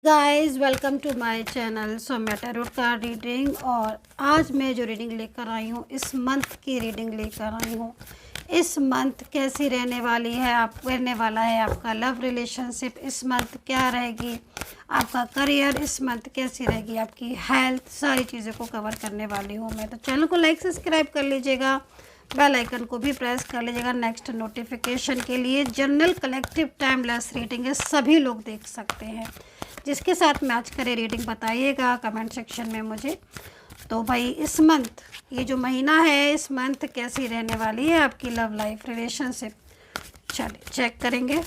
Guys welcome to my channel Saumya tarot card reading. और आज मैं जो रीडिंग लेकर आई हूँ इस मंथ की रीडिंग लेकर आई हूँ। इस मंथ कैसी रहने वाली है, रहने वाला है आपका लव रिलेशनशिप, इस मंथ क्या रहेगी आपका करियर, इस मंथ कैसी रहेगी आपकी हेल्थ, सारी चीज़ों को कवर करने वाली हूँ मैं। तो चैनल को लाइक सब्सक्राइब कर लीजिएगा, बेल आइकन को भी प्रेस कर लीजिएगा नेक्स्ट नोटिफिकेशन के लिए। जनरल कलेक्टिव टाइमलेस रीडिंग है, सभी लोग देख सकते हैं। जिसके साथ मैच करे रीडिंग बताइएगा कमेंट सेक्शन में मुझे। तो भाई इस मंथ, ये जो महीना है, इस मंथ कैसी रहने वाली है आपकी लव लाइफ रिलेशनशिप, चलिए चेक करेंगे।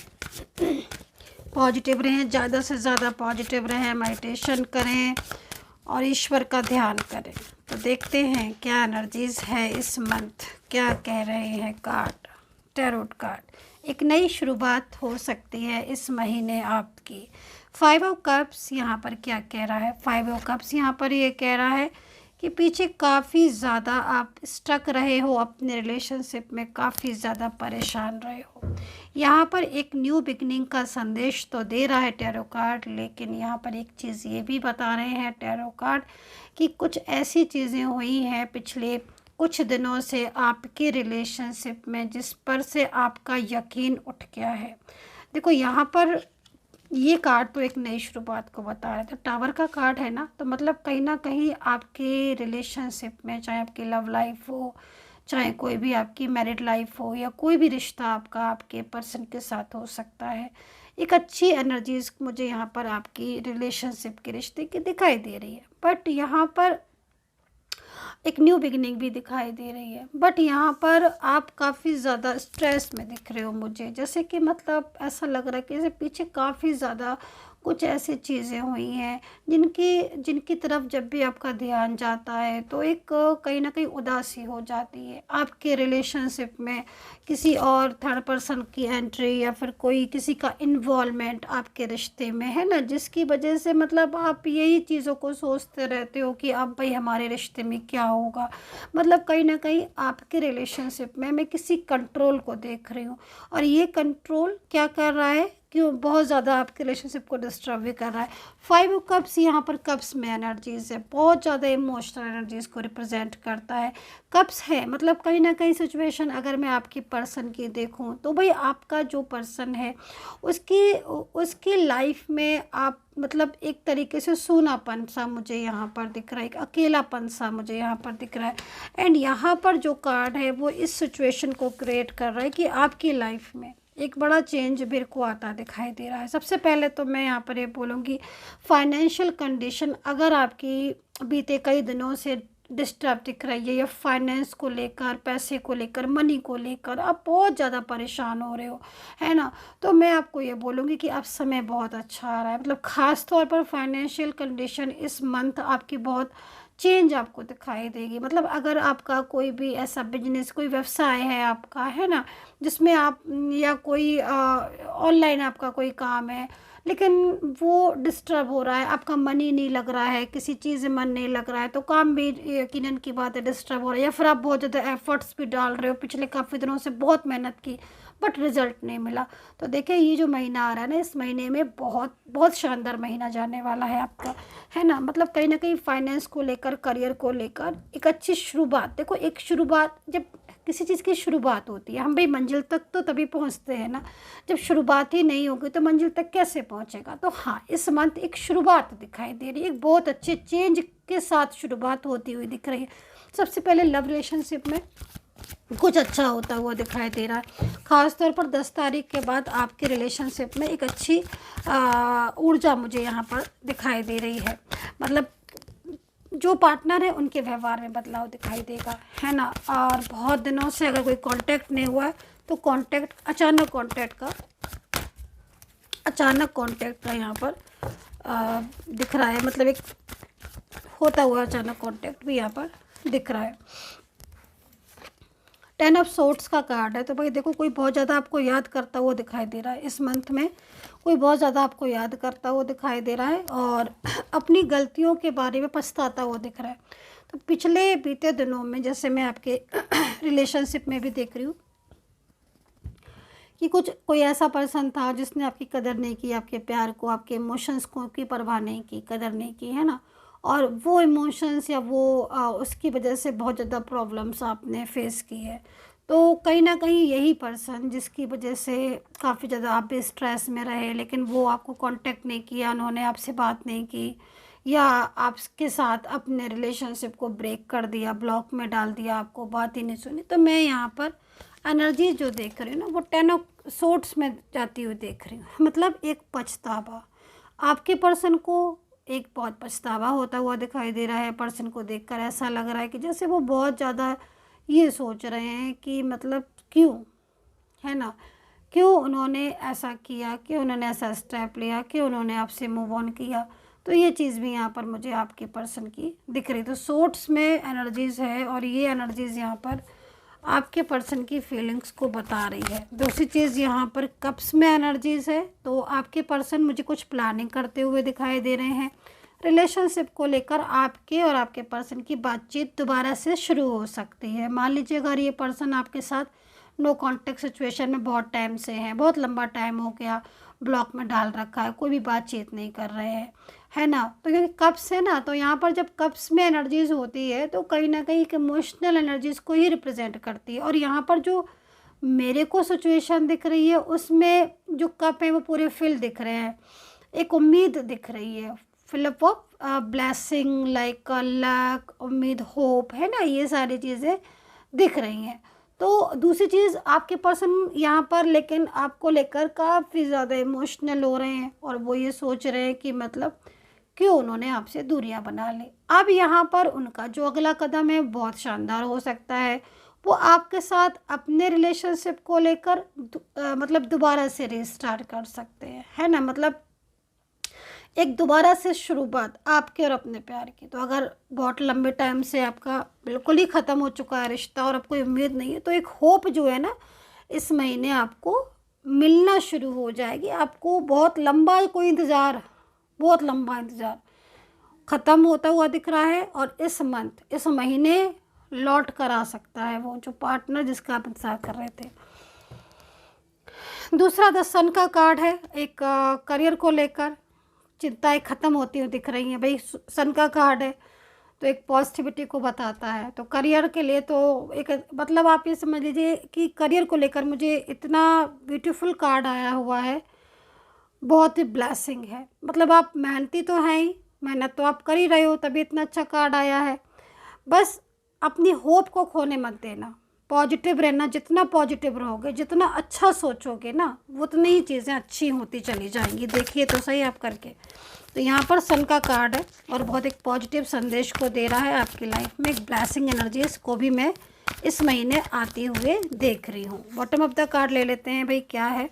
पॉजिटिव रहें, ज़्यादा से ज़्यादा पॉजिटिव रहें, मेडिटेशन करें और ईश्वर का ध्यान करें। तो देखते हैं क्या एनर्जीज़ है इस मंथ, क्या कह रहे हैं कार्ड, टैरोट कार्ड। एक नई शुरुआत हो सकती है इस महीने आपकी। 5 ऑफ कप्स यहाँ पर क्या कह रहा है? 5 ऑफ कप्स यहाँ पर ये कह रहा है कि पीछे काफ़ी ज़्यादा आप स्टक रहे हो, अपने रिलेशनशिप में काफ़ी ज़्यादा परेशान रहे हो। यहाँ पर एक न्यू बिगनिंग का संदेश तो दे रहा है टैरो कार्ड, लेकिन यहाँ पर एक चीज़ ये भी बता रहे हैं टैरो कार्ड कि कुछ ऐसी चीज़ें हुई हैं पिछले कुछ दिनों से आपके रिलेशनशिप में जिस पर से आपका यकीन उठ गया है। देखो यहाँ पर ये कार्ड तो एक नई शुरुआत को बता रहा है, तो टावर का कार्ड है ना, तो मतलब कहीं ना कहीं आपके रिलेशनशिप में, चाहे आपकी लव लाइफ हो, चाहे कोई भी आपकी मैरिड लाइफ हो, या कोई भी रिश्ता आपका आपके पर्सन के साथ हो सकता है, एक अच्छी एनर्जीज मुझे यहाँ पर आपकी रिलेशनशिप के रिश्ते की दिखाई दे रही है। बट यहाँ पर एक न्यू बिगिनिंग भी दिखाई दे रही है। बट यहाँ पर आप काफ़ी ज़्यादा स्ट्रेस में दिख रहे हो मुझे, जैसे कि मतलब ऐसा लग रहा है कि जैसे पीछे काफ़ी ज़्यादा कुछ ऐसी चीज़ें हुई हैं जिनकी जिनकी तरफ जब भी आपका ध्यान जाता है तो एक कहीं ना कहीं उदासी हो जाती है आपके रिलेशनशिप में। किसी और थर्ड पर्सन की एंट्री या फिर कोई किसी का इन्वॉल्वमेंट आपके रिश्ते में है ना, जिसकी वजह से मतलब आप यही चीज़ों को सोचते रहते हो कि अब भाई हमारे रिश्ते में क्या होगा। मतलब कहीं ना कहीं आपके रिलेशनशिप में मैं किसी कंट्रोल को देख रही हूँ, और ये कंट्रोल क्या कर रहा है कि वो बहुत ज़्यादा आपके रिलेशनशिप को डिस्टर्ब भी कर रहा है। 5 ऑफ कप्स यहाँ पर कप्स में एनर्जीज है, बहुत ज़्यादा इमोशनल एनर्जीज को रिप्रेजेंट करता है। कप्स है मतलब कहीं ना कहीं सिचुएशन, अगर मैं आपकी पर्सन की देखूँ तो भाई आपका जो पर्सन है उसकी उसकी लाइफ में आप मतलब एक तरीके से सूनापन सा मुझे यहाँ पर दिख रहा है, एक अकेलापन सा मुझे यहाँ पर दिख रहा है। एंड यहाँ पर जो कार्ड है वो इस सिचुएशन को क्रिएट कर रहा है कि आपकी लाइफ में एक बड़ा चेंज मेरे को आता दिखाई दे रहा है। सबसे पहले तो मैं यहाँ पर ये बोलूँगी, फाइनेंशियल कंडीशन अगर आपकी बीते कई दिनों से डिस्टर्ब दिख रही है, या फाइनेंस को लेकर, पैसे को लेकर, मनी को लेकर आप बहुत ज़्यादा परेशान हो रहे हो, है ना, तो मैं आपको ये बोलूँगी कि आप समय बहुत अच्छा आ रहा है। मतलब ख़ास तौर पर फाइनेंशियल कंडीशन इस मंथ आपकी बहुत चेंज आपको दिखाई देगी। मतलब अगर आपका कोई भी ऐसा बिजनेस, कोई व्यवसाय है आपका, है ना, जिसमें आप या कोई ऑनलाइन आपका कोई काम है लेकिन वो डिस्टर्ब हो रहा है, आपका मन ही नहीं लग रहा है, किसी चीज़ में मन नहीं लग रहा है, तो काम भी यकीनन की बात है डिस्टर्ब हो रहा है। या फिर आप बहुत ज़्यादा एफर्ट्स भी डाल रहे हो, पिछले काफ़ी दिनों से बहुत मेहनत की बट रिज़ल्ट नहीं मिला। तो देखिए ये जो महीना आ रहा है ना, इस महीने में बहुत बहुत शानदार महीना जाने वाला है आपका, है ना। मतलब कहीं ना कहीं फाइनेंस को लेकर, करियर को लेकर एक अच्छी शुरुआत। देखो एक शुरुआत, जब किसी चीज़ की शुरुआत होती है, हम भाई मंजिल तक तो तभी पहुंचते हैं ना, जब शुरुआत ही नहीं होगी तो मंजिल तक कैसे पहुंचेगा। तो हाँ, इस मंथ एक शुरुआत दिखाई दे रही है, एक बहुत अच्छे चेंज के साथ शुरुआत होती हुई दिख रही है। सबसे पहले लव रिलेशनशिप में कुछ अच्छा होता हुआ दिखाई दे रहा है। ख़ास तौर पर 10 तारीख के बाद आपके रिलेशनशिप में एक अच्छी ऊर्जा मुझे यहाँ पर दिखाई दे रही है। मतलब जो पार्टनर है उनके व्यवहार में बदलाव दिखाई देगा, है ना। और बहुत दिनों से अगर कोई कांटेक्ट नहीं हुआ है तो कांटेक्ट, अचानक कांटेक्ट का यहाँ पर दिख रहा है। मतलब एक होता हुआ अचानक कांटेक्ट भी यहाँ पर दिख रहा है। 10 ऑफ सोर्ट्स का कार्ड है, तो भाई देखो कोई बहुत ज़्यादा आपको याद करता हुआ दिखाई दे रहा है इस मंथ में, कोई बहुत ज़्यादा आपको याद करता हुआ दिखाई दे रहा है और अपनी गलतियों के बारे में पछताता हुआ दिख रहा है। तो पिछले बीते दिनों में, जैसे मैं आपके रिलेशनशिप में भी देख रही हूँ कि कुछ कोई ऐसा पर्सन था जिसने आपकी कदर नहीं की, आपके प्यार को, आपके इमोशंस को की परवाह नहीं की, कदर नहीं की, है ना। और वो इमोशंस या वो उसकी वजह से बहुत ज़्यादा प्रॉब्लम्स आपने फेस की है। तो कहीं न कहीं यही पर्सन जिसकी वजह से काफ़ी ज़्यादा आप भी स्ट्रेस में रहे, लेकिन वो आपको कांटेक्ट नहीं किया, उन्होंने आपसे बात नहीं की, या आपके साथ अपने रिलेशनशिप को ब्रेक कर दिया, ब्लॉक में डाल दिया, आपको बात ही नहीं सुनी। तो मैं यहाँ पर एनर्जी जो देख रही हूँ ना, वो 10 ऑफ सोर्ड्स में जाती हुई देख रही हूँ। मतलब एक पछतावा, आपके पर्सन को एक बहुत पछतावा होता हुआ दिखाई दे रहा है। पर्सन को देखकर ऐसा लग रहा है कि जैसे वो बहुत ज़्यादा ये सोच रहे हैं कि मतलब क्यों, है ना, क्यों उन्होंने ऐसा किया, क्यों उन्होंने ऐसा स्टेप लिया, क्यों उन्होंने आपसे मूव ऑन किया। तो ये चीज़ भी यहाँ पर मुझे आपके पर्सन की दिख रही। तो सोर्ट्स में एनर्जीज़ है और ये एनर्जीज़ यहाँ पर आपके पर्सन की फीलिंग्स को बता रही है। दूसरी चीज़ यहाँ पर कप्स में एनर्जीज़ है, तो आपके पर्सन मुझे कुछ प्लानिंग करते हुए दिखाई दे रहे हैं। रिलेशनशिप को लेकर आपके और आपके पर्सन की बातचीत दोबारा से शुरू हो सकती है। मान लीजिए अगर ये पर्सन आपके साथ नो कॉन्टेक्ट सिचुएशन में बहुत टाइम से है, बहुत लंबा टाइम हो गया, ब्लॉक में डाल रखा है, कोई भी बातचीत नहीं कर रहे हैं, है ना। तो क्योंकि कप्स है ना, तो यहाँ पर जब कप्स में एनर्जीज़ होती है तो कहीं ना कहीं एक इमोशनल एनर्जीज़ को ही रिप्रेजेंट करती है। और यहाँ पर जो मेरे को सिचुएशन दिख रही है उसमें जो कप है वो पूरे फिल दिख रहे हैं, एक उम्मीद दिख रही है, fill up of blessing like luck, उम्मीद, होप, है ना, ये सारी चीज़ें दिख रही हैं। तो दूसरी चीज़ आपके पर्सन यहाँ पर लेकिन आपको लेकर काफ़ी ज़्यादा इमोशनल हो रहे हैं और वो ये सोच रहे हैं कि मतलब क्यों उन्होंने आपसे दूरियां बना ली। अब यहाँ पर उनका जो अगला कदम है बहुत शानदार हो सकता है। वो आपके साथ अपने रिलेशनशिप को लेकर मतलब दोबारा से रीस्टार्ट कर सकते हैं, है ना। मतलब एक दोबारा से शुरुआत आपके और अपने प्यार की। तो अगर बहुत लंबे टाइम से आपका बिल्कुल ही ख़त्म हो चुका है रिश्ता और आपको उम्मीद नहीं है, तो एक होप जो है ना इस महीने आपको मिलना शुरू हो जाएगी। आपको बहुत लंबा कोई इंतज़ार, बहुत लंबा इंतज़ार ख़त्म होता हुआ दिख रहा है और इस मंथ, इस महीने लौट कर आ सकता है वो जो पार्टनर जिसका आप इंतज़ार कर रहे थे। दूसरा द सन का कार्ड है, एक करियर को लेकर चिंताएं ख़त्म होती हुई दिख रही हैं। भाई सन का कार्ड है तो एक पॉजिटिविटी को बताता है। तो करियर के लिए तो एक मतलब आप ये समझ लीजिए कि करियर को लेकर मुझे इतना ब्यूटीफुल कार्ड आया हुआ है, बहुत ही ब्लेसिंग है। मतलब आप मेहनती तो हैं ही, मेहनत तो आप कर ही रहे हो, तभी इतना अच्छा कार्ड आया है। बस अपनी होप को खोने मत देना, पॉजिटिव रहना। जितना पॉजिटिव रहोगे, जितना अच्छा सोचोगे ना, उतनी ही चीज़ें अच्छी होती चली जाएंगी। देखिए तो सही आप करके। तो यहाँ पर सन का कार्ड है और बहुत एक पॉजिटिव संदेश को दे रहा है आपकी लाइफ में। एक ब्लेसिंग एनर्जीज को भी मैं इस महीने आते हुए देख रही हूँ। बॉटम ऑफ द कार्ड ले लेते हैं भाई, क्या है।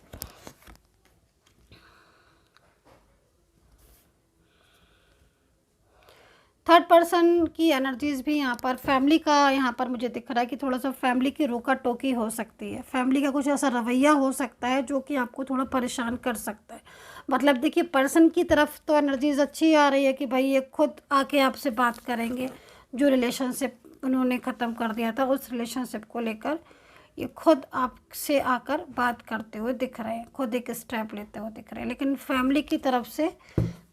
थर्ड पर्सन की एनर्जीज़ भी यहाँ पर, फैमिली का यहाँ पर मुझे दिख रहा है कि थोड़ा सा फैमिली की रोका टोकी हो सकती है। फैमिली का कुछ ऐसा रवैया हो सकता है जो कि आपको थोड़ा परेशान कर सकता है। मतलब देखिए पर्सन की तरफ तो एनर्जीज़ अच्छी आ रही है कि भाई ये खुद आके आपसे बात करेंगे। जो रिलेशनशिप उन्होंने ख़त्म कर दिया था उस रिलेशनशिप को लेकर ये खुद आपसे आकर बात करते हुए दिख रहे हैं, खुद एक स्टेप लेते हुए दिख रहे हैं। लेकिन फैमिली की तरफ से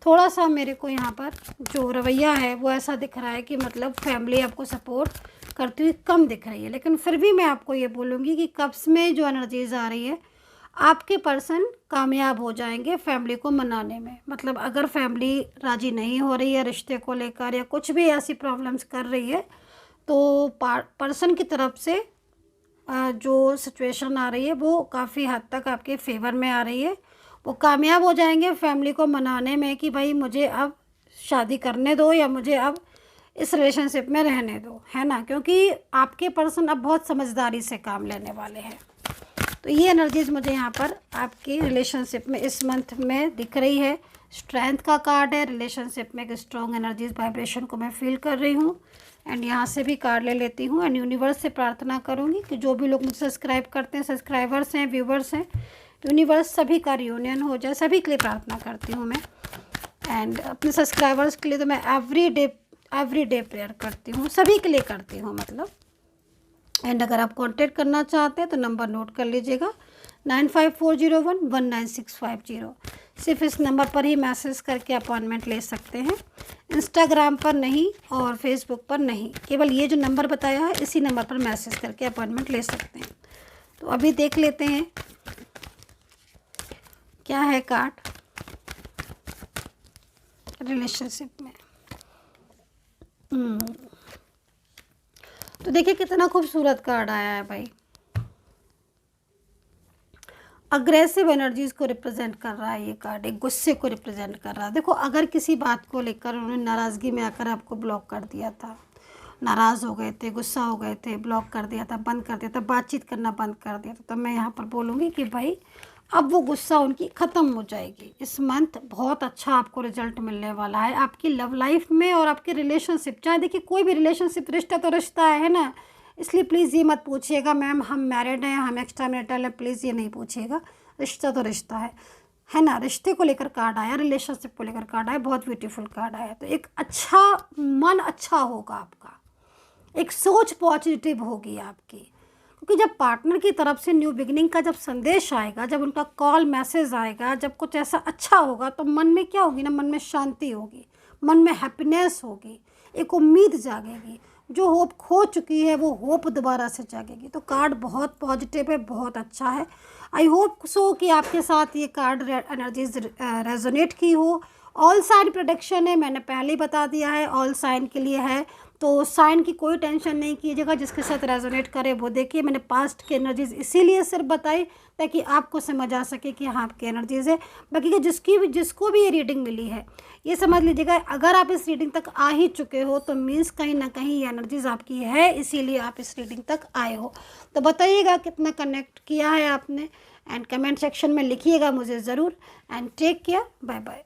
थोड़ा सा मेरे को यहाँ पर जो रवैया है वो ऐसा दिख रहा है कि मतलब फैमिली आपको सपोर्ट करती हुई कम दिख रही है। लेकिन फिर भी मैं आपको ये बोलूँगी कि कप्स में जो एनर्जीज़ आ रही है, आपके पर्सन कामयाब हो जाएंगे फैमिली को मनाने में। मतलब अगर फैमिली राज़ी नहीं हो रही है रिश्ते को लेकर या कुछ भी ऐसी प्रॉब्लम्स कर रही है, तो पर्सन की तरफ से जो सिचुएशन आ रही है वो काफ़ी हद तक आपके फेवर में आ रही है। वो कामयाब हो जाएंगे फैमिली को मनाने में कि भाई मुझे अब शादी करने दो या मुझे अब इस रिलेशनशिप में रहने दो, है ना। क्योंकि आपके पर्सन अब बहुत समझदारी से काम लेने वाले हैं। तो ये एनर्जीज़ मुझे यहाँ पर आपकी रिलेशनशिप में इस मंथ में दिख रही है। स्ट्रेंथ का कार्ड है, रिलेशनशिप में एक स्ट्रॉन्ग एनर्जीज वाइब्रेशन को मैं फील कर रही हूँ। एंड यहाँ से भी कार्ड ले लेती हूँ एंड यूनिवर्स से प्रार्थना करूँगी कि जो भी लोग मुझे सब्सक्राइब करते हैं, सब्सक्राइबर्स हैं, व्यूवर्स हैं, यूनिवर्स सभी का रियूनियन हो जाए, सभी के लिए प्रार्थना करती हूँ मैं। एंड अपने सब्सक्राइबर्स के लिए तो मैं एवरी डे प्रेयर करती हूँ, सभी के लिए करती हूँ मतलब। एंड अगर आप कांटेक्ट करना चाहते हैं तो नंबर नोट कर लीजिएगा 9540119650। सिर्फ इस नंबर पर ही मैसेज करके अपॉइंटमेंट ले सकते हैं, इंस्टाग्राम पर नहीं और फेसबुक पर नहीं, केवल ये जो नंबर बताया है इसी नंबर पर मैसेज करके अपॉइंटमेंट ले सकते हैं। तो अभी देख लेते हैं क्या है कार्ड रिलेशनशिप में। तो देखिए कितना खूबसूरत कार्ड आया है भाई। अग्रेसिव एनर्जीज को रिप्रेजेंट कर रहा है ये कार्ड, एक गुस्से को रिप्रेजेंट कर रहा है। देखो अगर किसी बात को लेकर उन्होंने नाराज़गी में आकर आपको ब्लॉक कर दिया था, नाराज़ हो गए थे, गुस्सा हो गए थे, ब्लॉक कर दिया था, बंद कर दिया था, बातचीत करना बंद कर दिया था, तो मैं यहाँ पर बोलूँगी कि भाई अब वो गुस्सा उनकी ख़त्म हो जाएगी। इस मंथ बहुत अच्छा आपको रिजल्ट मिलने वाला है आपकी लव लाइफ में और आपके रिलेशनशिप। चाहे देखिए कोई भी रिलेशनशिप, रिश्ता तो रिश्ता है ना, इसलिए प्लीज़ ये मत पूछिएगा मैम हम मैरिड हैं, हम एक्स्ट्रा मैरिटल हैं, प्लीज़ ये नहीं पूछिएगा। रिश्ता तो रिश्ता है ना। रिश्ते को लेकर कार्ड आया, रिलेशनशिप को लेकर कार्ड आया, बहुत ब्यूटीफुल कार्ड आया। तो एक अच्छा मन अच्छा होगा आपका, एक सोच पॉजिटिव होगी आपकी, क्योंकि जब पार्टनर की तरफ से न्यू बिगिनिंग का जब संदेश आएगा, जब उनका कॉल मैसेज आएगा, जब कुछ ऐसा अच्छा होगा तो मन में क्या होगी ना, मन में शांति होगी, मन में हैप्पीनेस होगी, एक उम्मीद जागेगी। जो होप खो चुकी है वो होप दोबारा से जागेगी। तो कार्ड बहुत पॉजिटिव है, बहुत अच्छा है। आई होप सो कि आपके साथ ये कार्ड एनर्जीज रेजोनेट की हो। ऑल साइन प्रोडक्शन है, मैंने पहले ही बता दिया है, ऑल साइन के लिए है, तो साइन की कोई टेंशन नहीं कीजिएगा। जिसके साथ रेजोनेट करे वो देखिए। मैंने पास्ट की एनर्जीज इसीलिए सिर्फ बताई ताकि आपको समझ आ सके कि हाँ आपकी एनर्जीज है। बाकी कि जिसको भी ये रीडिंग मिली है ये समझ लीजिएगा, अगर आप इस रीडिंग तक आ ही चुके हो तो मीन्स कहीं ना कहीं ये एनर्जीज आपकी है, इसीलिए आप इस रीडिंग तक आए हो। तो बताइएगा कितना कनेक्ट किया है आपने, एंड कमेंट सेक्शन में लिखिएगा मुझे ज़रूर। And take care, bye bye.